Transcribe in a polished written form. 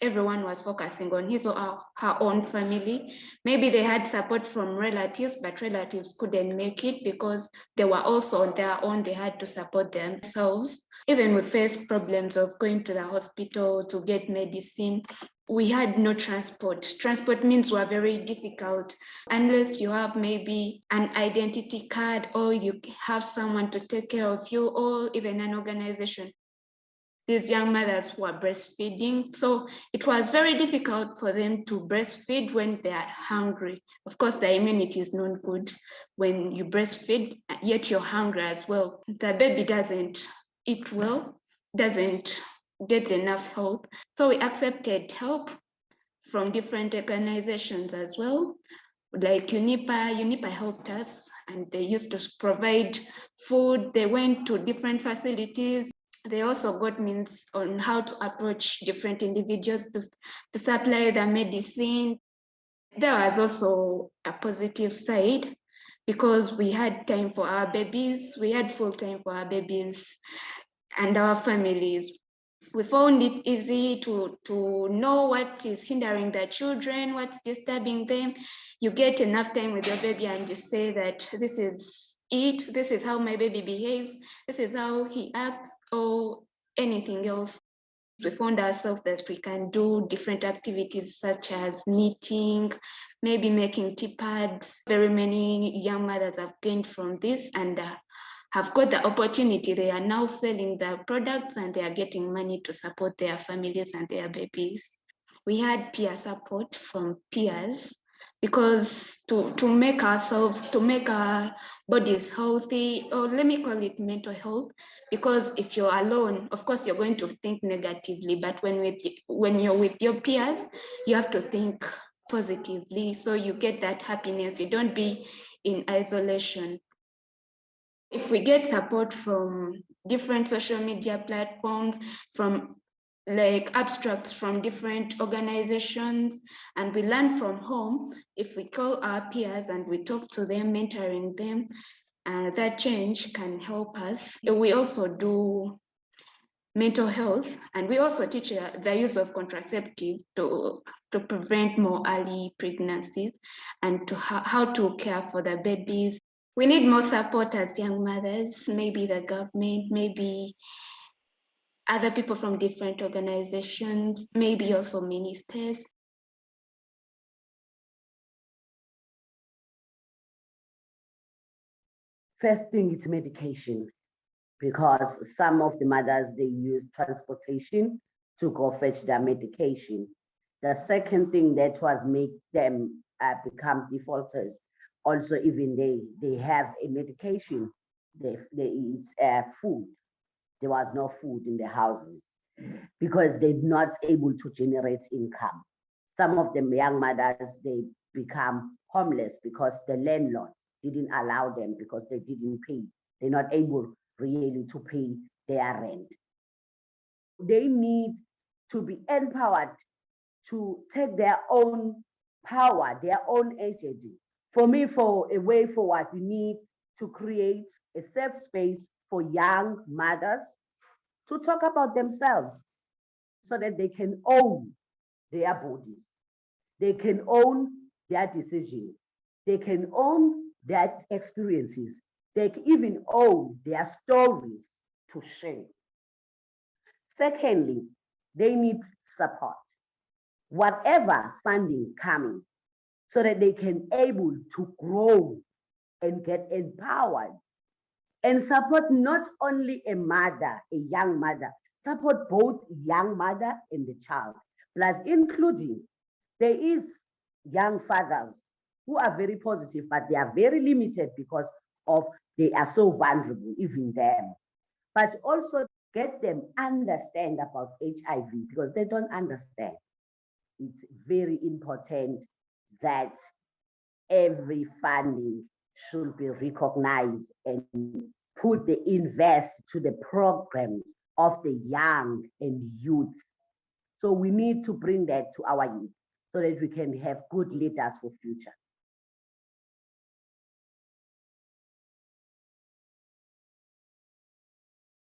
everyone was focusing on his or her own family. Maybe they had support from relatives, but relatives couldn't make it because they were also on their own. They had to support themselves. Even we faced problems of going to the hospital to get medicine. We had no transport. Transport means were very difficult unless you have maybe an identity card or you have someone to take care of you or even an organization. These young mothers were breastfeeding, so it was very difficult for them to breastfeed when they are hungry. Of course, the immunity is not good when you breastfeed, yet you're hungry as well. The baby doesn't eat well, doesn't get enough help. So we accepted help from different organizations as well. Like UNIPA helped us and they used to provide food. They went to different facilities. They also got means on how to approach different individuals to supply the medicine. There was also a positive side because we had time for our babies. We had full time for our babies and our families. We found it easy to know what is hindering the children, what's disturbing them. You get enough time with your baby and you say that this is it, this is how my baby behaves, this is how he acts, or anything else. We found ourselves that we can do different activities such as knitting, maybe making tea pads. Very many young mothers have gained from this and have got the opportunity. They are now selling their products and they are getting money to support their families and their babies. We had peer support from peers because to make ourselves, to make our bodies healthy, or let me call it mental health, because if you're alone, of course, you're going to think negatively, but when you're with your peers, you have to think positively, so you get that happiness. You don't be in isolation. If we get support from different social media platforms, from like abstracts from different organizations, and we learn from home, if we call our peers and we talk to them, mentoring them, that change can help us. We also do mental health, and we also teach the use of contraceptive to prevent more early pregnancies and to how to care for the babies. We need more support as young mothers, maybe the government, maybe other people from different organizations, maybe also ministers. First thing is medication, because some of the mothers, they use transportation to go fetch their medication. The second thing that was make them become defaulters, also even they have a medication, they eat food. There was no food in the houses because they're not able to generate income. Some of them young mothers, they become homeless because the landlord didn't allow them because they didn't pay. They're not able really to pay their rent. They need to be empowered to take their own power, their own agency. For me, for a way forward, we need to create a safe space for young mothers to talk about themselves so that they can own their bodies. They can own their decisions. They can own their experiences. They can even own their stories to share. Secondly, they need support, whatever funding coming, so that they can able to grow and get empowered and support not only a mother, a young mother, support both young mother and the child, plus including there is young fathers who are very positive, but they are very limited because of they are so vulnerable, even them. But also get them understand about HIV because they don't understand. It's very important that every funding should be recognized and put the invest to the programs of the young and youth. So we need to bring that to our youth so that we can have good leaders for future.